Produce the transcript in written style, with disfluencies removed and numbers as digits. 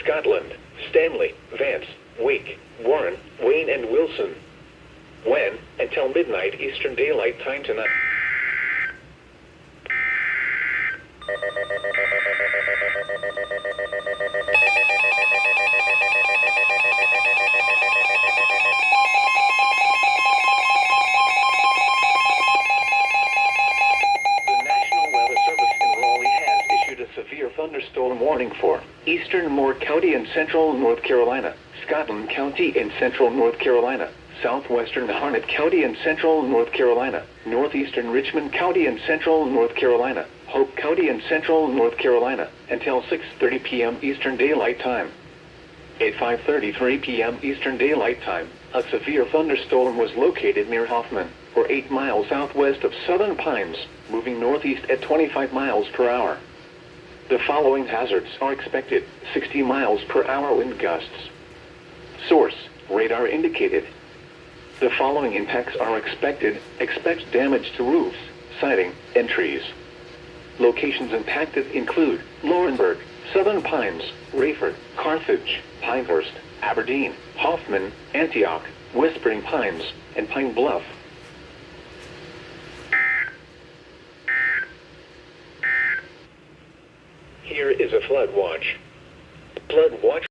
Scotland, Stanley, Vance, Wake, Warren, Wayne, and Wilson. When? Until midnight Eastern Daylight Time tonight. The National Weather Service in Raleigh has issued a severe thunderstorm warning for Eastern Moore County in central North Carolina, Scotland County in central North Carolina, southwestern Harnett County in central North Carolina, northeastern Richmond County in central North Carolina, Hope County in central North Carolina, until 6:30 p.m. Eastern Daylight Time. At 5:33 p.m. Eastern Daylight Time, a severe thunderstorm was located near Hoffman, or 8 miles southwest of Southern Pines, moving northeast at 25 miles per hour. The following hazards are expected: 60 miles per hour wind gusts. Source: radar indicated. The following impacts are expected. Expect damage to roofs, siding, and trees. Locations impacted include Laurinburg, Southern Pines, Rayford, Carthage, Pinehurst, Aberdeen, Hoffman, Antioch, Whispering Pines, and Pine Bluff. Here is a flood watch. Flood watch